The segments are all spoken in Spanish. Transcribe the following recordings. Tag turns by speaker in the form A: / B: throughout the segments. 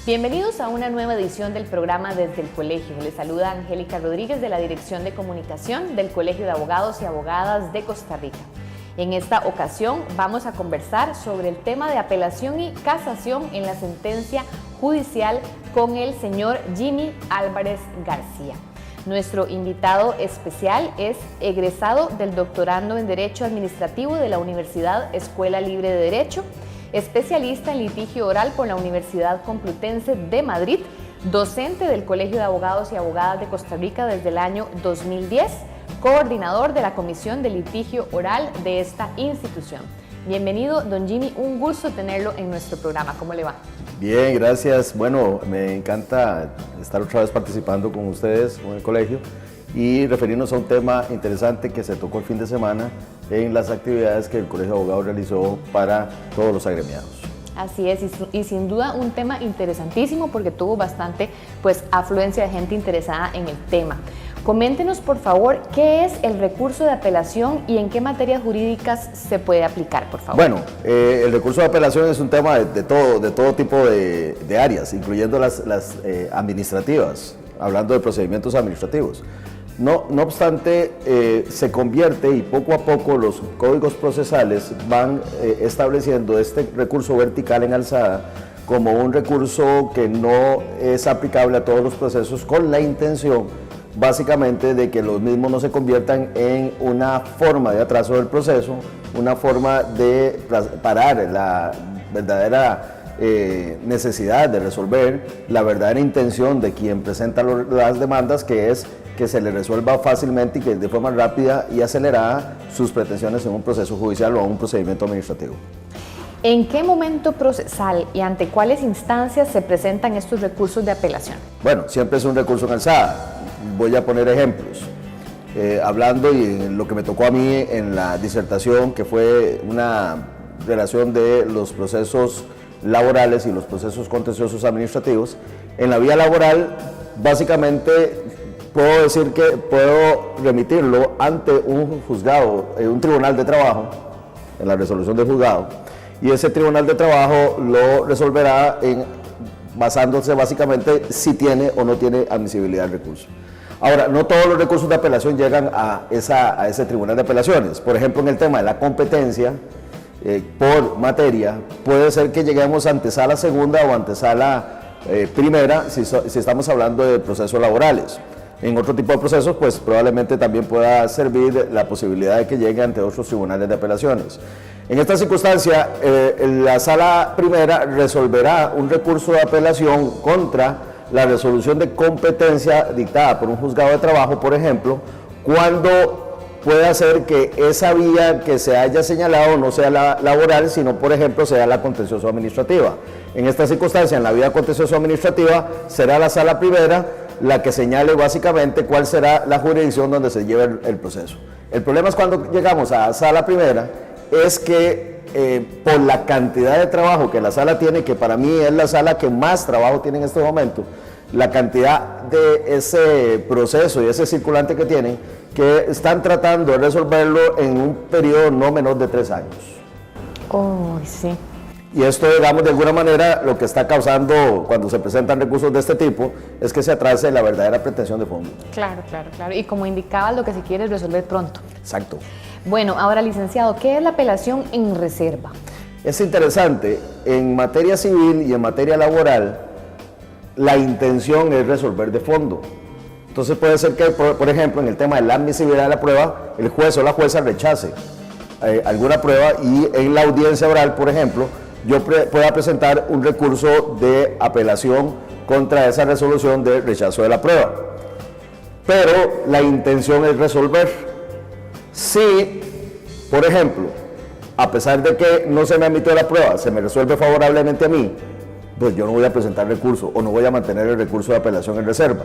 A: Bienvenidos a una nueva edición del programa Desde el Colegio. Les saluda Angélica Rodríguez de la Dirección de Comunicación del Colegio de Abogados y Abogadas de Costa Rica. En esta ocasión vamos a conversar sobre el tema de apelación y casación en la sentencia judicial con el señor Jimmy Álvarez García. Nuestro invitado especial es egresado del doctorando en Derecho Administrativo de la Universidad Escuela Libre de Derecho, especialista en litigio oral por la Universidad Complutense de Madrid, docente del Colegio de Abogados y Abogadas de Costa Rica desde el año 2010, coordinador de la Comisión de Litigio Oral de esta institución. Bienvenido, don Jimmy, un gusto tenerlo en nuestro programa. ¿Cómo le va?
B: Bien, gracias. Bueno, me encanta estar otra vez participando con ustedes, con el colegio, y referirnos a un tema interesante que se tocó el fin de semana en las actividades que el Colegio de Abogados realizó para todos los agremiados.
A: Así es, y sin duda un tema interesantísimo porque tuvo bastante afluencia de gente interesada en el tema. Coméntenos, por favor, ¿qué es el recurso de apelación y en qué materias jurídicas se puede aplicar, por favor?
B: Bueno, el recurso de apelación es un tema de todo tipo de áreas, incluyendo las administrativas, hablando de procedimientos administrativos. No obstante, se convierte y poco a poco los códigos procesales van estableciendo este recurso vertical en alzada como un recurso que no es aplicable a todos los procesos, con la intención básicamente de que los mismos no se conviertan en una forma de atraso del proceso, una forma de parar la verdadera necesidad de resolver, la verdadera intención de quien presenta las demandas, que es que se le resuelva fácilmente y que de forma rápida y acelerada sus pretensiones en un proceso judicial o un procedimiento administrativo.
A: ¿En qué momento procesal y ante cuáles instancias se presentan estos recursos de apelación?
B: Bueno, siempre es un recurso en alzada. Voy a poner ejemplos. Hablando y lo que me tocó a mí en la disertación, que fue una relación de los procesos laborales y los procesos contenciosos administrativos, en la vía laboral básicamente puedo decir que puedo remitirlo ante un juzgado, un tribunal de trabajo, en la resolución del juzgado, y ese tribunal de trabajo lo resolverá basándose básicamente si tiene o no tiene admisibilidad del recurso. Ahora, no todos los recursos de apelación llegan a ese tribunal de apelaciones. Por ejemplo, en el tema de la competencia por materia, puede ser que lleguemos a antesala segunda o antesala primera si estamos hablando de procesos laborales. En otro tipo de procesos, pues probablemente también pueda servir la posibilidad de que llegue ante otros tribunales de apelaciones. En esta circunstancia, la sala primera resolverá un recurso de apelación contra la resolución de competencia dictada por un juzgado de trabajo, por ejemplo, cuando pueda ser que esa vía que se haya señalado no sea la laboral, sino, por ejemplo, sea la contencioso administrativa. En esta circunstancia, en la vía contencioso administrativa, será la sala primera la que señale básicamente cuál será la jurisdicción donde se lleve el proceso. El problema es cuando llegamos a sala primera, es que por la cantidad de trabajo que la sala tiene, que para mí es la sala que más trabajo tiene en este momento, la cantidad de ese proceso y ese circulante que tienen, que están tratando de resolverlo en un periodo no menor de 3 años.
A: Oh, sí.
B: Y esto, digamos, de alguna manera, lo que está causando cuando se presentan recursos de este tipo es que se atrase la verdadera pretensión de fondo.
A: Claro. Y como indicaba, lo que se quiere es resolver pronto.
B: Exacto.
A: Bueno, ahora, licenciado, ¿qué es la apelación en reserva?
B: Es interesante, en materia civil y en materia laboral, la intención es resolver de fondo. Entonces puede ser que, por ejemplo, en el tema de la admisibilidad de la prueba, el juez o la jueza rechace alguna prueba y en la audiencia oral, por ejemplo, yo pueda presentar un recurso de apelación contra esa resolución de rechazo de la prueba. Pero la intención es resolver. Si, por ejemplo, a pesar de que no se me admitió la prueba, se me resuelve favorablemente a mí, pues yo no voy a presentar recurso o no voy a mantener el recurso de apelación en reserva.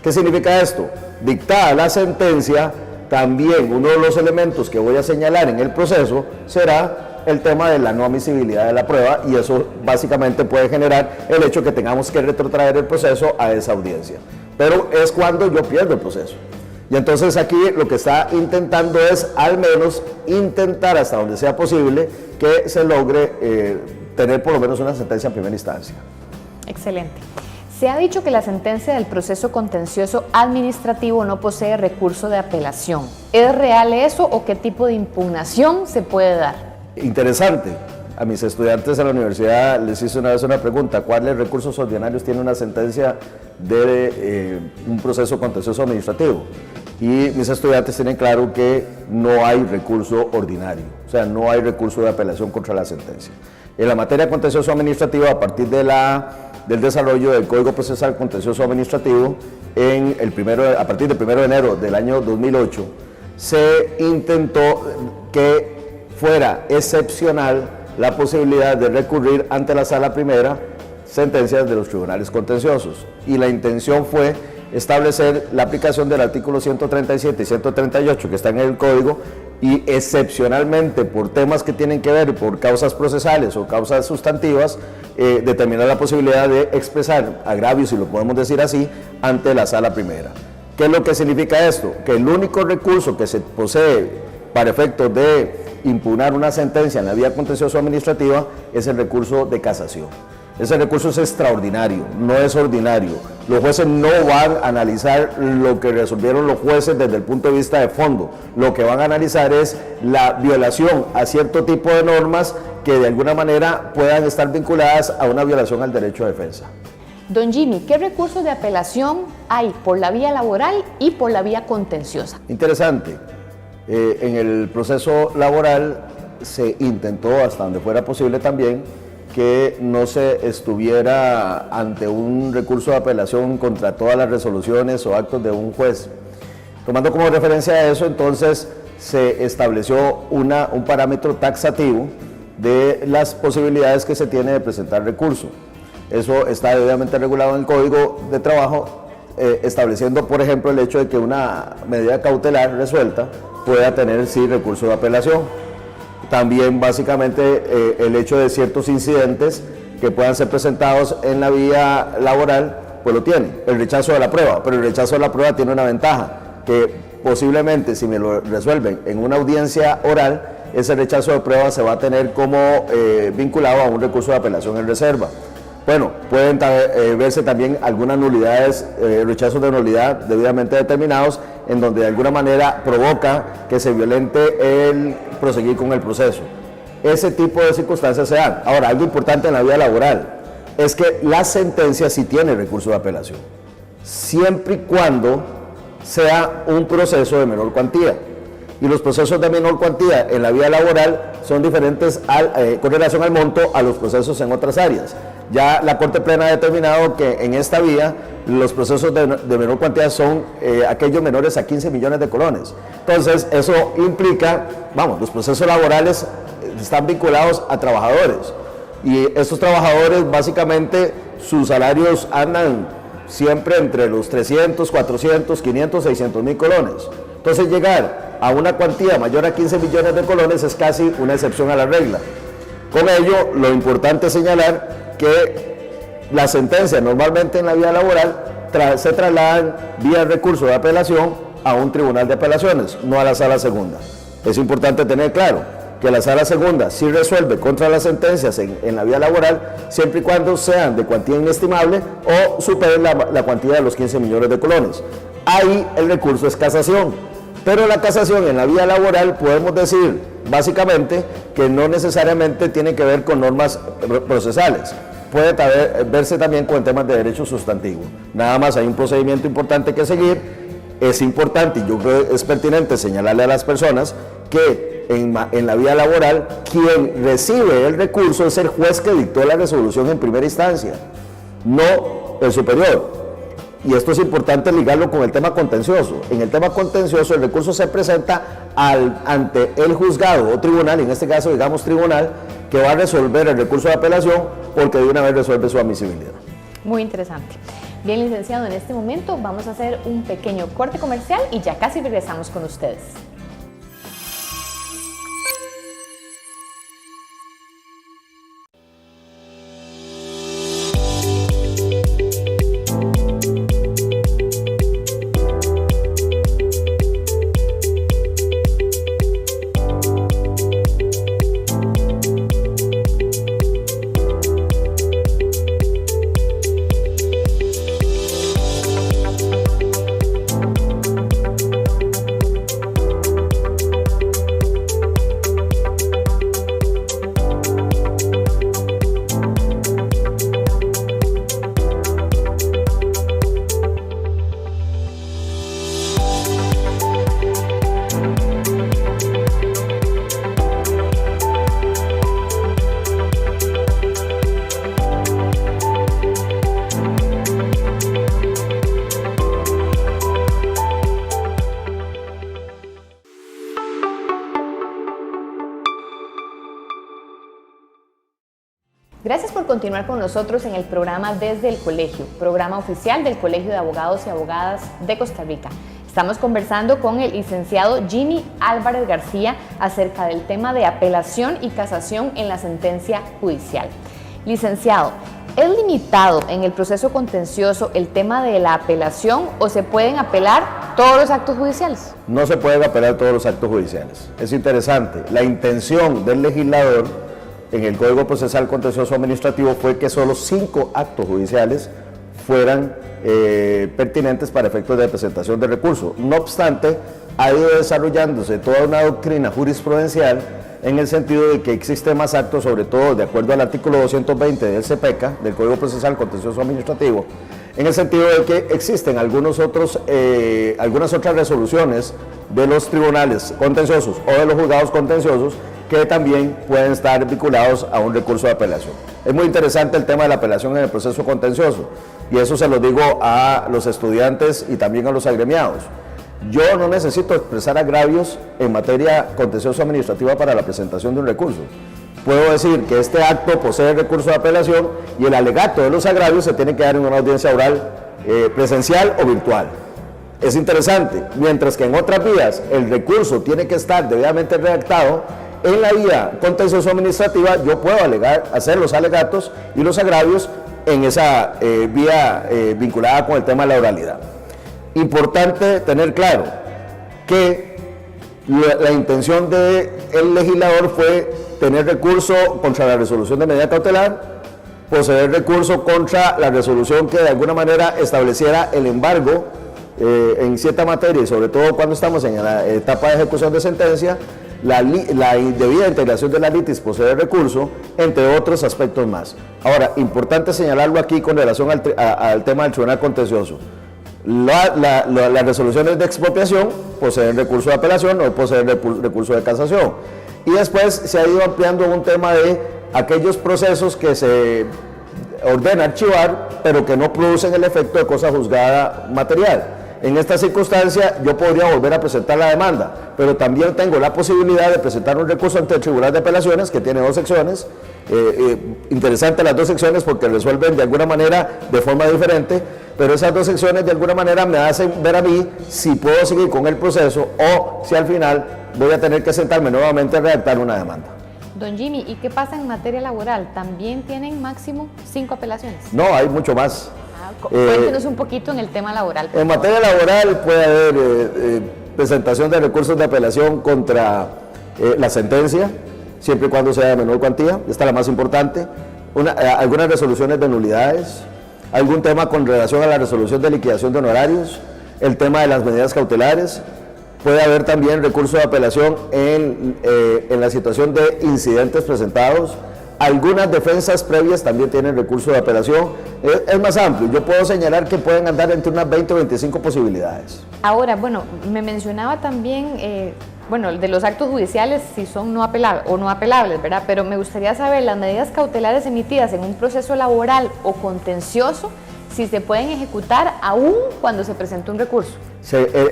B: ¿Qué significa esto? Dictada la sentencia, también uno de los elementos que voy a señalar en el proceso será el tema de la no admisibilidad de la prueba, y eso básicamente puede generar el hecho que tengamos que retrotraer el proceso a esa audiencia. pero es cuando yo pierdo el proceso. Y entonces aquí lo que está intentando es al menos intentar hasta donde sea posible que se logre tener por lo menos una sentencia en primera instancia.
A: Excelente. Se ha dicho que la sentencia del proceso contencioso administrativo no posee recurso de apelación. ¿Es real eso o qué tipo de impugnación se puede dar?
B: Interesante. A mis estudiantes en la universidad les hice una vez una pregunta: ¿cuáles recursos ordinarios tiene una sentencia de un proceso contencioso administrativo? Y mis estudiantes tienen claro que no hay recurso ordinario, o sea, no hay recurso de apelación contra la sentencia. En la materia contencioso administrativa, a partir del desarrollo del Código Procesal Contencioso Administrativo, a partir del 1 de enero del año 2008, se intentó que fuera excepcional la posibilidad de recurrir ante la Sala Primera sentencias de los tribunales contenciosos. Y la intención fue establecer la aplicación del artículo 137 y 138 que están en el Código, y excepcionalmente por temas que tienen que ver por causas procesales o causas sustantivas, determinar la posibilidad de expresar agravios, si lo podemos decir así, ante la Sala Primera. ¿Qué es lo que significa esto? Que el único recurso que se posee para efectos de impugnar una sentencia en la vía contencioso administrativa es el recurso de casación. Ese recurso es extraordinario, no es ordinario. Los jueces no van a analizar lo que resolvieron los jueces desde el punto de vista de fondo. Lo que van a analizar es la violación a cierto tipo de normas que de alguna manera puedan estar vinculadas a una violación al derecho a defensa.
A: Don Jimmy, ¿qué recursos de apelación hay por la vía laboral y por la vía contenciosa?
B: Interesante. En el proceso laboral se intentó, hasta donde fuera posible también, que no se estuviera ante un recurso de apelación contra todas las resoluciones o actos de un juez. Tomando como referencia a eso, entonces se estableció un parámetro taxativo de las posibilidades que se tiene de presentar recurso. Eso está debidamente regulado en el Código de Trabajo, estableciendo, por ejemplo, el hecho de que una medida cautelar resuelta pueda tener, sí, recurso de apelación. También, básicamente, el hecho de ciertos incidentes que puedan ser presentados en la vía laboral, pues lo tiene. El rechazo de la prueba, pero el rechazo de la prueba tiene una ventaja, que posiblemente, si me lo resuelven en una audiencia oral, ese rechazo de prueba se va a tener como vinculado a un recurso de apelación en reserva. Bueno, pueden verse también algunas nulidades, rechazos de nulidad debidamente determinados, en donde de alguna manera provoca que se violente el proseguir con el proceso. Ese tipo de circunstancias se dan. Ahora, algo importante en la vía laboral es que la sentencia sí tiene recurso de apelación, siempre y cuando sea un proceso de menor cuantía. Y los procesos de menor cuantía en la vía laboral son diferentes con relación al monto a los procesos en otras áreas. Ya la Corte Plena ha determinado que en esta vía los procesos de menor cuantía son aquellos menores a 15 millones de colones. Entonces eso implica, los procesos laborales están vinculados a trabajadores, y estos trabajadores básicamente sus salarios andan siempre entre los 300, 400, 500, 600 mil colones. Entonces llegar a una cuantía mayor a 15 millones de colones es casi una excepción a la regla. Con ello, lo importante es señalar que las sentencias normalmente en la vía laboral se trasladan vía recurso de apelación a un tribunal de apelaciones, no a la sala segunda. Es importante tener claro que la sala segunda sí resuelve contra las sentencias en la vía laboral, siempre y cuando sean de cuantía inestimable o superen la cuantía de los 15 millones de colones. Ahí el recurso es casación, pero la casación en la vía laboral podemos decir básicamente que no necesariamente tiene que ver con normas procesales. Puede verse también con temas de derecho sustantivo. Nada más hay un procedimiento importante que seguir. Es importante, y yo creo que es pertinente señalarle a las personas que en la vía laboral quien recibe el recurso es el juez que dictó la resolución en primera instancia, no el superior. Y esto es importante ligarlo con el tema contencioso. En el tema contencioso el recurso se presenta ante el juzgado o tribunal, en este caso digamos tribunal, que va a resolver el recurso de apelación porque de una vez resuelve su admisibilidad.
A: Muy interesante. Bien, licenciado, en este momento vamos a hacer un pequeño corte comercial y ya casi regresamos con ustedes. Gracias por continuar con nosotros en el programa Desde el Colegio, programa oficial del Colegio de Abogados y Abogadas de Costa Rica. Estamos conversando con el licenciado Jimmy Álvarez García acerca del tema de apelación y casación en la sentencia judicial. Licenciado, ¿es limitado en el proceso contencioso el tema de la apelación o se pueden apelar todos los actos judiciales?
B: No se pueden apelar todos los actos judiciales. Es interesante, la intención del legislador en el Código Procesal Contencioso Administrativo fue que solo 5 actos judiciales fueran pertinentes para efectos de presentación de recurso. No obstante, ha ido desarrollándose toda una doctrina jurisprudencial en el sentido de que existen más actos, sobre todo de acuerdo al artículo 220 del CPECA, del Código Procesal Contencioso Administrativo, en el sentido de que existen algunas otras resoluciones de los tribunales contenciosos o de los juzgados contenciosos que también pueden estar vinculados a un recurso de apelación. Es muy interesante el tema de la apelación en el proceso contencioso, y eso se lo digo a los estudiantes y también a los agremiados. Yo no necesito expresar agravios en materia contencioso administrativa para la presentación de un recurso. Puedo decir que este acto posee recurso de apelación y el alegato de los agravios se tiene que dar en una audiencia oral presencial o virtual. Es interesante, mientras que en otras vías el recurso tiene que estar debidamente redactado, en la vía contencioso administrativa yo puedo hacer los alegatos y los agravios en esa vía vinculada con el tema de la oralidad. Importante tener claro que la intención del legislador fue tener recurso contra la resolución de medida cautelar, poseer recurso contra la resolución que de alguna manera estableciera el embargo en cierta materia, y sobre todo cuando estamos en la etapa de ejecución de sentencia, la indebida integración de la litis, poseer recurso, entre otros aspectos más. Ahora, importante señalarlo aquí con relación al tema del tribunal contencioso. Las resoluciones de expropiación poseen recurso de apelación, no poseen recurso de casación. Y después se ha ido ampliando un tema de aquellos procesos que se ordena archivar, pero que no producen el efecto de cosa juzgada material. En esta circunstancia yo podría volver a presentar la demanda, pero también tengo la posibilidad de presentar un recurso ante el Tribunal de Apelaciones, que tiene 2 secciones. Interesante las 2 secciones porque resuelven de alguna manera de forma diferente, pero esas 2 secciones de alguna manera me hacen ver a mí si puedo seguir con el proceso o si al final voy a tener que sentarme nuevamente a redactar una demanda.
A: Don Jimmy, ¿y qué pasa en materia laboral? ¿También tienen máximo 5 apelaciones?
B: No, hay mucho más.
A: Cuéntenos un poquito en el tema laboral.
B: En materia laboral puede haber presentación de recursos de apelación contra la sentencia, siempre y cuando sea de menor cuantía, esta es la más importante, algunas resoluciones de nulidades, algún tema con relación a la resolución de liquidación de honorarios, el tema de las medidas cautelares. Puede haber también recurso de apelación en la situación de incidentes presentados. Algunas defensas previas también tienen recurso de apelación. Es más amplio, yo puedo señalar que pueden andar entre unas 20 o 25 posibilidades.
A: Ahora, bueno, me mencionaba también, de los actos judiciales si son no apelables, ¿verdad? Pero me gustaría saber las medidas cautelares emitidas en un proceso laboral o contencioso, si se pueden ejecutar aún cuando se presenta un recurso.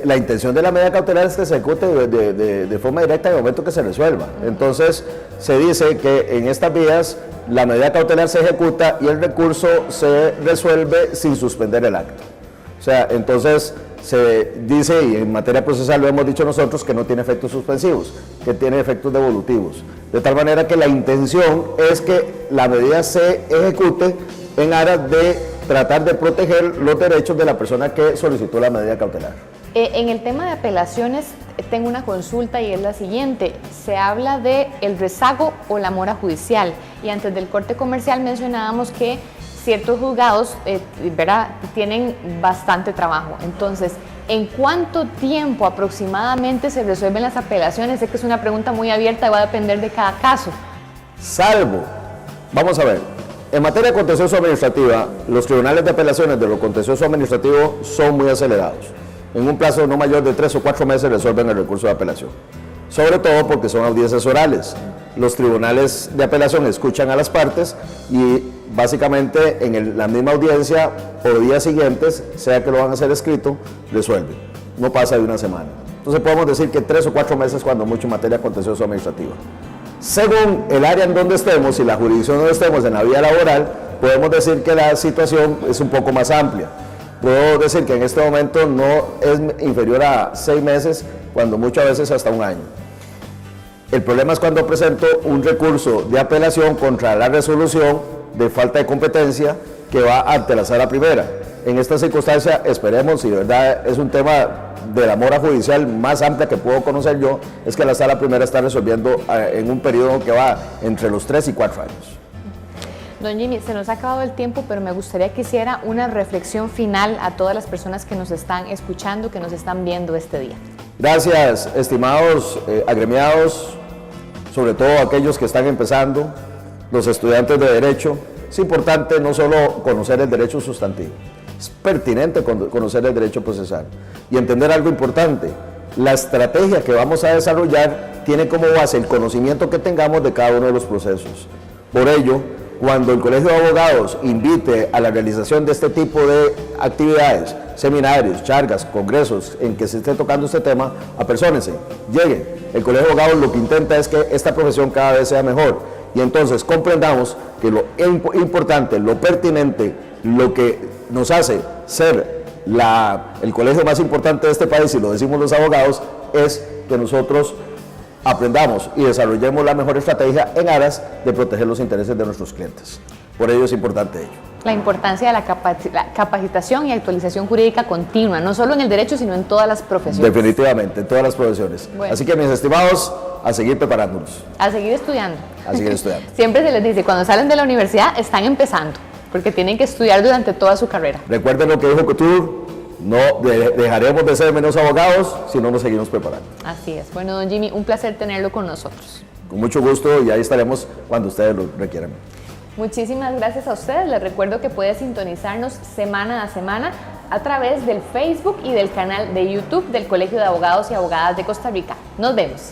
B: La intención de la medida cautelar es que se ejecute de forma directa en el momento que se resuelva. Entonces, se dice que en estas vías la medida cautelar se ejecuta y el recurso se resuelve sin suspender el acto. O sea, entonces se dice, y en materia procesal lo hemos dicho nosotros, que no tiene efectos suspensivos, que tiene efectos devolutivos. De tal manera que la intención es que la medida se ejecute en aras de tratar de proteger los derechos de la persona que solicitó la medida cautelar.
A: En el tema de apelaciones tengo una consulta y es la siguiente. Se habla de el rezago o la mora judicial, y antes del corte comercial mencionábamos que ciertos juzgados tienen bastante trabajo. Entonces, ¿en cuánto tiempo aproximadamente se resuelven las apelaciones? Sé que es una pregunta muy abierta y va a depender de cada caso.
B: Vamos a ver, en materia de contencioso administrativa, los tribunales de apelaciones de lo contencioso administrativo son muy acelerados. En un plazo no mayor de 3 o 4 meses resuelven el recurso de apelación. Sobre todo porque son audiencias orales. Los tribunales de apelación escuchan a las partes y básicamente en la misma audiencia o días siguientes, sea que lo van a hacer escrito, resuelven. No pasa de una semana. Entonces podemos decir que 3 o 4 meses cuando mucho en materia contencioso administrativa. Según el área en donde estemos y la jurisdicción donde estemos en la vía laboral, podemos decir que la situación es un poco más amplia. Puedo decir que en este momento no es inferior a 6 meses, cuando muchas veces hasta un año. El problema es cuando presento un recurso de apelación contra la resolución de falta de competencia que va ante la sala primera. En esta circunstancia esperemos, y de verdad es un tema de la mora judicial más amplia que puedo conocer yo, es que la sala primera está resolviendo en un periodo que va entre los 3 y 4 años.
A: Don Jimmy, se nos ha acabado el tiempo, pero me gustaría que hiciera una reflexión final a todas las personas que nos están escuchando, que nos están viendo este día.
B: Gracias, estimados agremiados, sobre todo aquellos que están empezando, los estudiantes de Derecho. Es importante no solo conocer el derecho sustantivo, es pertinente conocer el derecho procesal y entender algo importante. La estrategia que vamos a desarrollar tiene como base el conocimiento que tengamos de cada uno de los procesos. Por ello, cuando el Colegio de Abogados invite a la realización de este tipo de actividades, seminarios, charlas, congresos en que se esté tocando este tema, apensónense, lleguen. El Colegio de Abogados lo que intenta es que esta profesión cada vez sea mejor y entonces comprendamos que lo importante, lo pertinente, lo que nos hace ser el colegio más importante de este país, y lo decimos los abogados, es que nosotros aprendamos y desarrollemos la mejor estrategia en aras de proteger los intereses de nuestros clientes. Por ello es importante ello.
A: La importancia de la capacitación y actualización jurídica continua, no solo en el derecho, sino en todas las profesiones.
B: Definitivamente, en todas las profesiones. Bueno. Así que, mis estimados, a seguir preparándonos.
A: A seguir estudiando.
B: A seguir estudiando.
A: Siempre se les dice, cuando salen de la universidad, están empezando, porque tienen que estudiar durante toda su carrera.
B: Recuerden lo que dijo Couture, no dejaremos de ser menos abogados si no nos seguimos preparando.
A: Así es. Bueno, don Jimmy, un placer tenerlo con nosotros.
B: Con mucho gusto, y ahí estaremos cuando ustedes lo requieran.
A: Muchísimas gracias a ustedes. Les recuerdo que puede sintonizarnos semana a semana a través del Facebook y del canal de YouTube del Colegio de Abogados y Abogadas de Costa Rica. Nos vemos.